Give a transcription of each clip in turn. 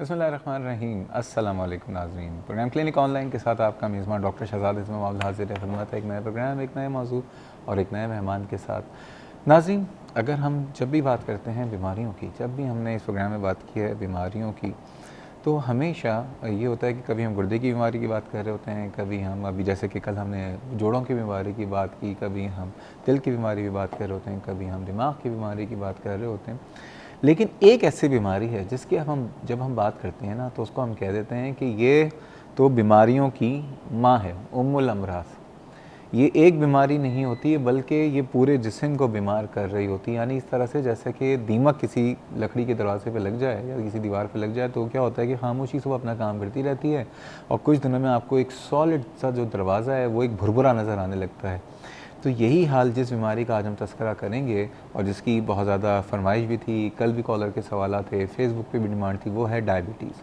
बिस्मिल्लाहिर्रहमानिर्रहीम। अस्सलाम वालेकुम नाज़रीन। प्रोग्राम क्लिनिक ऑनलाइन के साथ आपका मेज़बान डॉक्टर शहजाद इसमें मामला हाजिर है खिदमत है एक नए प्रोग्राम, एक नए मौजू और एक नए मेहमान के साथ। नाज़रीन, अगर हम जब भी बात करते हैं बीमारियों की, जब भी हमने इस प्रोग्राम में बात की है बीमारियों की, तो हमेशा ये होता है कि कभी हम गुर्दे की बीमारी की बात कर रहे होते हैं, कभी हम अभी जैसे कि कल हमने जोड़ों की बीमारी की बात की, कभी हम दिल की बीमारी की बात कर रहे होते हैं, कभी हम दिमाग की बीमारी की बात कर रहे होते हैं। लेकिन एक ऐसी बीमारी है जिसकी जब हम बात करते हैं ना, तो उसको हम कह देते हैं कि ये तो बीमारियों की माँ है, उम्मुल अमराज। ये एक बीमारी नहीं होती है बल्कि ये पूरे जिस्म को बीमार कर रही होती है। यानी इस तरह से जैसे कि दीमक किसी लकड़ी के दरवाजे पे लग जाए या किसी दीवार पे लग जाए, तो क्या होता है कि खामोशी से वो अपना काम करती रहती है और कुछ दिनों में आपको एक सॉलिड सा जो दरवाज़ा है वो एक भुरभुरा नज़र आने लगता है। तो यही हाल जिस बीमारी का आज हम तस्करा करेंगे और जिसकी बहुत ज़्यादा फरमाइश भी थी, कल भी कॉलर के सवाल थे, फेसबुक पे भी डिमांड थी, वो है डायबिटीज़।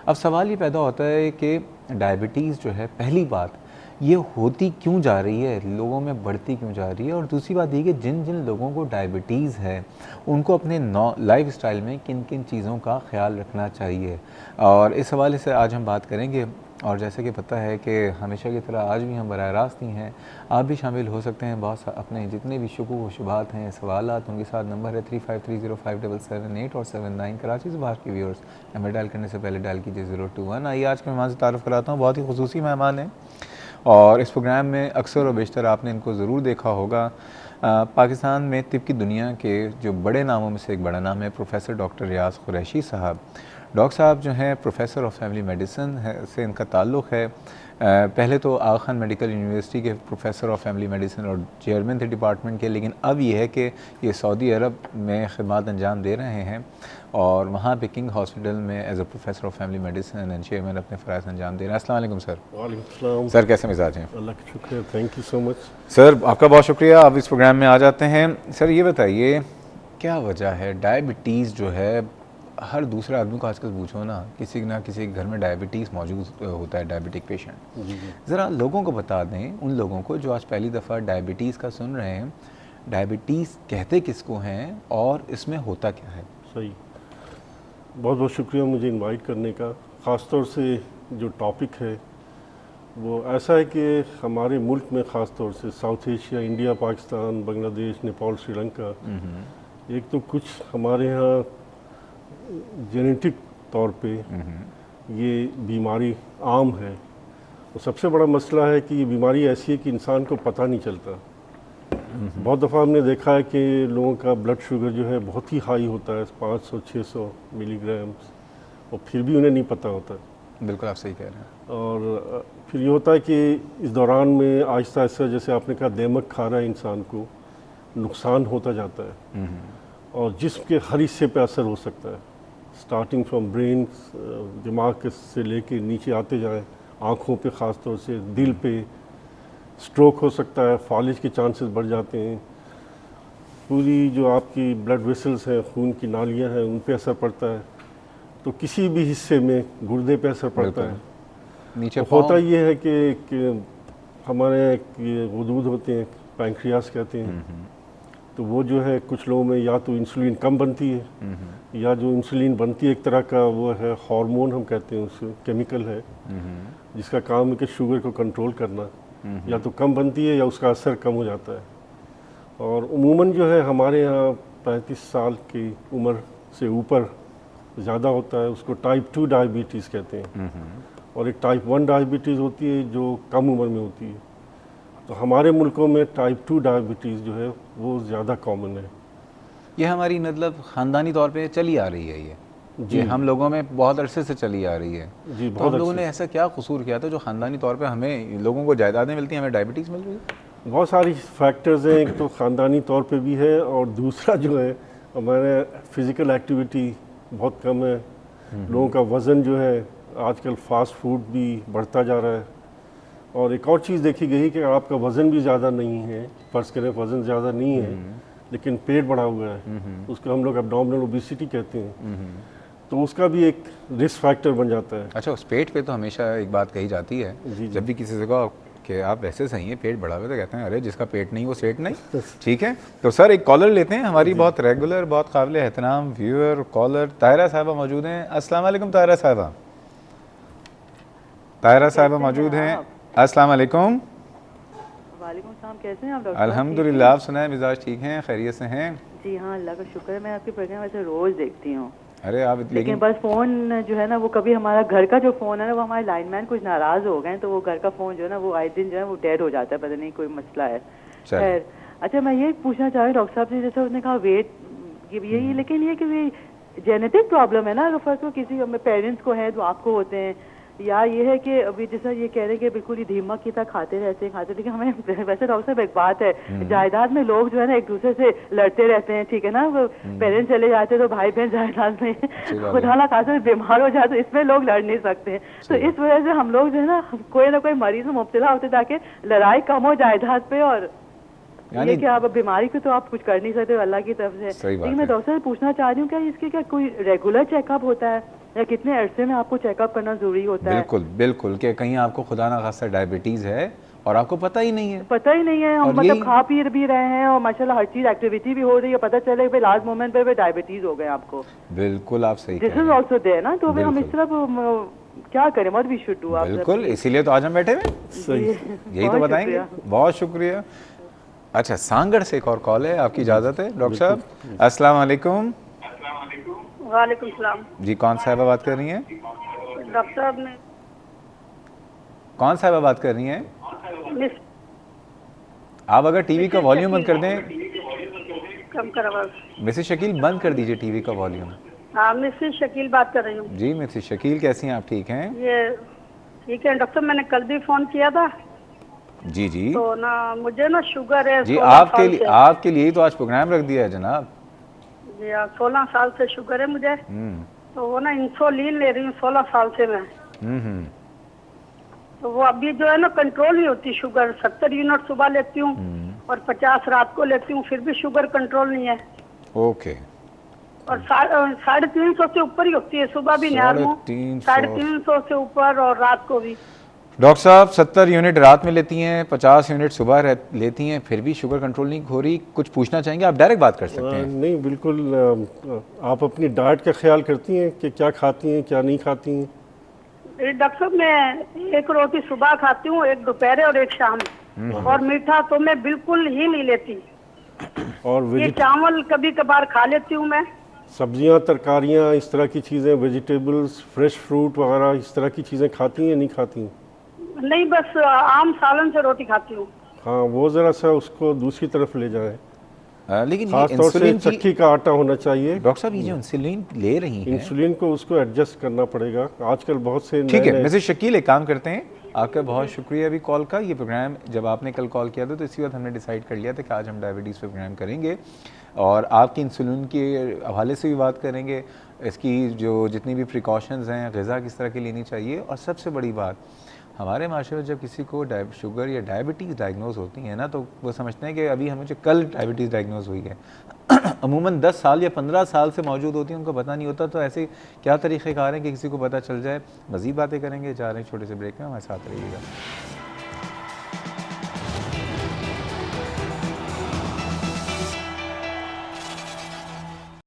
अब सवाल ये पैदा होता है कि डायबिटीज़ जो है, पहली बात ये होती क्यों जा रही है, लोगों में बढ़ती क्यों जा रही है, और दूसरी बात ये कि जिन जिन लोगों को डायबिटीज़ है उनको अपने लाइफ स्टाइल में किन किन चीज़ों का ख्याल रखना चाहिए। और इस हवाले से आज हम बात करेंगे। और जैसे कि पता है कि हमेशा की तरह आज भी हम बराह रास्त ही हैं, आप भी शामिल हो सकते हैं। बहुत अपने जितने भी शुकूक व शुबात हैं, सवालात, उनके साथ नंबर है 35305778 और 79। कराची से बाहर के व्यूअर्स नंबर डायल करने से पहले डायल कीजिए 021। आइए आज के मेहमान से तारुफ़ कराता हूँ। बहुत ही खुसूसी मेहमान हैं और इस प्रोग्राम में अक्सर व बेशतर आपने इनको ज़रूर देखा होगा। पाकिस्तान में तिब की दुनिया के जो बड़े नामों में से एक बड़ा नाम है प्रोफेसर डॉक्टर रियाज़ कुरैशी साहब। डॉक्टर साहब जो हैं प्रोफेसर ऑफ फैमिली मेडिसिन से इनका ताल्लुक़ है। पहले तो आगा खान मेडिकल यूनिवर्सिटी के प्रोफेसर ऑफ फैमिली मेडिसिन और चेयरमैन थे डिपार्टमेंट के, लेकिन अब ये है कि ये सऊदी अरब में खिदमत अंजाम दे रहे हैं और वहाँ पे किंग हॉस्पिटल में as a professor of family medicine and chairman अपने फ़राइज़ अंजाम दे रहे हैं। अस्सलाम वालेकुम सर। वालेकुम सर कैसे मिजाज हैं? अल्लाह का शुक्र, thank you so much. Sir आपका बहुत शुक्रिया, आप इस प्रोग्राम में आ जाते हैं। सर ये बताइए क्या वजह है डायबिटीज़ जो है, हर दूसरे आदमी को आजकल पूछो ना किसी के घर में डायबिटीज़ मौजूद होता है, डायबिटिक पेशेंट। ज़रा लोगों को बता दें, उन लोगों को जो आज पहली दफ़ा डायबिटीज़ का सुन रहे हैं, डायबिटीज़ कहते किसको हैं और इसमें होता क्या है? सही, बहुत बहुत शुक्रिया मुझे इनवाइट करने का। ख़ास तौर से जो टॉपिक है वो ऐसा है कि हमारे मुल्क में ख़ास तौर से south Asia, India, Pakistan, Bangladesh, Nepal, Sri Lanka, एक तो कुछ हमारे यहाँ जेनेटिक तौर पे ये बीमारी आम है। और सबसे बड़ा मसला है कि ये बीमारी ऐसी है कि इंसान को पता नहीं चलता। बहुत दफ़ा हमने देखा है कि लोगों का ब्लड शुगर जो है बहुत ही हाई होता है, 500-600 मिलीग्राम, और फिर भी उन्हें नहीं पता होता। बिल्कुल आप सही कह रहे हैं। और फिर ये होता है कि इस दौरान में आहिस्ता आहिस्ता, जैसे आपने कहा, दीमक खा रहा है इंसान को, नुकसान होता जाता है और जिस्म के हर हिस्से पे असर हो सकता है, स्टार्टिंग फ्रॉम ब्रेन, दिमाग से लेके नीचे आते जाए, आँखों पे ख़ास तौर से, दिल पे, स्ट्रोक हो सकता है, फालिज के चांसेस बढ़ जाते हैं, पूरी जो आपकी ब्लड वेसल्स हैं, खून की नालियाँ हैं, उन पे असर पड़ता है, तो किसी भी हिस्से में गुर्दे पे असर पड़ता है। नीचे तो होता ये है कि हमारे ये गुदूद होते हैं, पैंक्रियास कहते हैं, तो वो जो है कुछ लोगों में या तो इंसुलिन कम बनती है या जो इंसुलिन बनती है एक तरह का वो है हार्मोन, हम कहते हैं उसको, केमिकल है जिसका काम है कि शुगर को कंट्रोल करना, या तो कम बनती है या उसका असर कम हो जाता है। और उमूमन जो है हमारे यहाँ 35 साल की उम्र से ऊपर ज़्यादा होता है, उसको टाइप 2 डायबिटीज़ कहते हैं। और एक टाइप 1 डायबिटीज़ होती है जो कम उम्र में होती है। तो हमारे मुल्कों में टाइप 2 डायबिटीज़ जो है वो ज़्यादा कॉमन है। ये हमारी मतलब ख़ानदानी तौर पे चली आ रही है, ये हम लोगों में बहुत अरसे से चली आ रही है जी। तो हम लोगों ने ऐसा क्या कसूर किया था जो ख़ानदानी तौर पे हमें लोगों को जायदादें मिलती हैं, हमें डायबिटीज़ मिल रही है? बहुत सारी फैक्टर्स हैं, एक तो ख़ानदानी तौर पे भी है और दूसरा जो है हमारे फ़िज़िकल एक्टिविटी बहुत कम है। लोगों का वज़न जो है आजकल फ़ास्ट फूड भी बढ़ता जा रहा है। और एक और चीज़ देखी गई कि आपका वज़न भी ज़्यादा नहीं है, फ़र्ज़ करें वज़न ज़्यादा नहीं है लेकिन पेट बढ़ा हुआ है, उसको हम लोग एब्डोमिनल ओबेसिटी कहते हैं, तो उसका भी एक रिस्क फैक्टर बन जाता है। अच्छा, उस पेट पे तो हमेशा एक बात कही जाती है, जी। जब भी किसी से कहो कि आप वैसे सही हैं, पेट बड़ा हुआ, तो कहते हैं अरे जिसका पेट नहीं वो सेठ नहीं। ठीक है, तो सर एक कॉलर लेते हैं, हमारी बहुत रेगुलर, बहुत काबिल एहतराम व्यूअर कॉलर ताहिरा साहिबा मौजूद हैं। अस्सलाम वालेकुम ताहिरा साहिबा। ताहिरा साहिबा मौजूद हैं। अस्सलाम वालेकुम। वालेकुम सलाम, कैसे हैं आप डॉक्टर? अल्हम्दुलिल्लाह, आप सुनाएं, मिजाज ठीक हैं, खैरियत से हैं? जी हाँ, अल्लाह का शुक्र है। मैं आपके प्रोग्राम वैसे रोज देखती हूँ, अरे आप लेकिन बस फोन जो है ना, वो कभी हमारा घर का जो फोन है ना, वो हमारे लाइनमैन कुछ नाराज हो गए, तो वो घर का फोन जो है ना, वो आए दिन जो है वो डेड हो जाता है, पता नहीं कोई मसला है। खैर, अच्छा मैं ये पूछना चाह रही हूँ डॉक्टर साहब से, जैसे उसने कहा वेट यही, लेकिन ये कि जेनेटिक प्रॉब्लम है ना, अगर फर्स्ट को किसी पेरेंट्स को है तो आपको होते हैं, या ये है कि अभी जैसा ये कह रहे हैं कि बिल्कुल ही धीमक की तरह खाते रहते, लेकिन हमें वैसे डॉक्टर साहब एक बात है, जायदाद में लोग जो है ना एक दूसरे से लड़ते रहते हैं, ठीक है ना, पेरेंट्स चले जाते तो भाई बहन जायदाद में खुदा ना खासा बीमार हो जाते, इसमें लोग लड़ नहीं सकते। तो इस वजह से हम लोग जो है ना कोई मरीज में मुब्तला होते ताकि लड़ाई कम हो जायदाद पे, और ये कि आप बीमारी को तो आप कुछ कर नहीं सकते अल्लाह की तरफ से। लेकिन मैं डॉक्टर से पूछना चाह रही हूँ, क्या इसके क्या कोई रेगुलर चेकअप होता है, या कितने अरसे में आपको चेकअप करना जरूरी होता है? बिल्कुल बिल्कुल, कि कहीं आपको खुदा ना खासा डायबिटीज है और आपको पता ही नहीं है। पता ही नहीं है, हम मतलब खा पी भी रहे हैं और माशाल्लाह हर चीज एक्टिविटी भी हो रही है, पता चले कि लास्ट मोमेंट पे डायबिटीज हो गए आपको। बिल्कुल आप सही दिस इज आल्सो देयर ना, तो हम इस तरफ क्या करें, व्हाट वी शुड डू? बिल्कुल, इसीलिए तो आज हम बैठे हुए, यही तो बताएंगे। बहुत शुक्रिया। अच्छा, सांगड़ से एक और कॉल है, आपकी इजाजत है डॉक्टर साहब? अस्सलाम वालेकुम। वालेकुम सलाम जी, कौन साहिबा बात कर रही हैं? डॉक्टर साहब ने कौन साहिबा बात कर रही हैं? आप अगर टीवी का वॉल्यूम बंद कर दें। कम कर आवाज। मिसेस शकील बंद कर दीजिए टीवी का वॉल्यूम। हाँ, मिसेस शकील बात कर रही हूँ। जी मिसेस शकील, कैसी हैं आप? ठीक हैं? ये ठीक है डॉक्टर, मैंने कल भी फोन किया था। जी जी, तो ना मुझे ना शुगर है जी आपके लिए ही तो आज प्रोग्राम रख दिया है जनाब। जी हाँ, 16 साल से शुगर है मुझे। तो वो ना इंसुलिन ले रही हूँ 16 साल से मैं। तो वो अभी जो है ना कंट्रोल नहीं होती शुगर, 70 यूनिट सुबह लेती हूँ और 50 रात को लेती हूँ, फिर भी शुगर कंट्रोल नहीं है। ओके। और 350 से ऊपर ही होती है, सुबह भी नॉर्मल 350 से ऊपर और रात को भी। डॉक्टर साहब 70 यूनिट रात में लेती हैं, 50 यूनिट सुबह लेती हैं, फिर भी शुगर कंट्रोल नहीं हो रही, कुछ पूछना चाहेंगे? आप डायरेक्ट बात कर सकते हैं। नहीं बिल्कुल, आप अपनी डाइट का ख्याल करती हैं कि क्या खाती हैं क्या नहीं खाती हैं? डॉक्टर साहब मैं एक रोटी सुबह खाती हूँ, एक दोपहर और एक शाम, और मीठा तो मैं बिल्कुल ही नहीं लेती। और ये चावल कभी कभार खा लेती हूँ मैं। सब्जियाँ, तरकारियाँ, इस तरह की चीज़ें, वेजिटेबल्स, फ्रेश फ्रूट वगैरह, इस तरह की चीज़ें खाती हैं नहीं खाती हैं? नहीं, बस आम सालन से रोटी खाती हूँ। हाँ, वो ज़रा सा उसको दूसरी तरफ ले जाए। लेकिन खास तौर से चक्की का आटा होना चाहिए। डॉक्टर साहब ये जो इंसुलिन ले रही हैं, इंसुलिन को उसको एडजस्ट करना पड़ेगा आजकल बहुत से। ठीक है मिसेस शकील, एक काम करते हैं, आपका बहुत शुक्रिया अभी कॉल का। ये प्रोग्राम जब आपने कल कॉल किया था तो इसी वक्त हमने डिसाइड कर लिया था कि आज हम डायबिटीज़ पे प्रोग्राम करेंगे और आपकी इंसुलिन के हवाले से भी बात करेंगे, इसकी जो जितनी भी प्रिकॉशंस हैं, ग़िज़ा किस तरह की लेनी चाहिए, और सबसे बड़ी बात, हमारे माशरे में जब किसी को शुगर या डायबिटीज़ डायग्नोज होती है ना, तो वो समझते हैं कि अभी हमें जो कल डायबिटीज़ डायग्नोज हुई है अमूमन 10 साल या 15 साल से मौजूद होती है, उनको पता नहीं होता। तो ऐसे क्या तरीक़ेकार हैं कि किसी को पता चल जाए? मज़ीद बातें करेंगे, जा रहे हैं छोटे से ब्रेक में, हमारे साथ रहिएगा।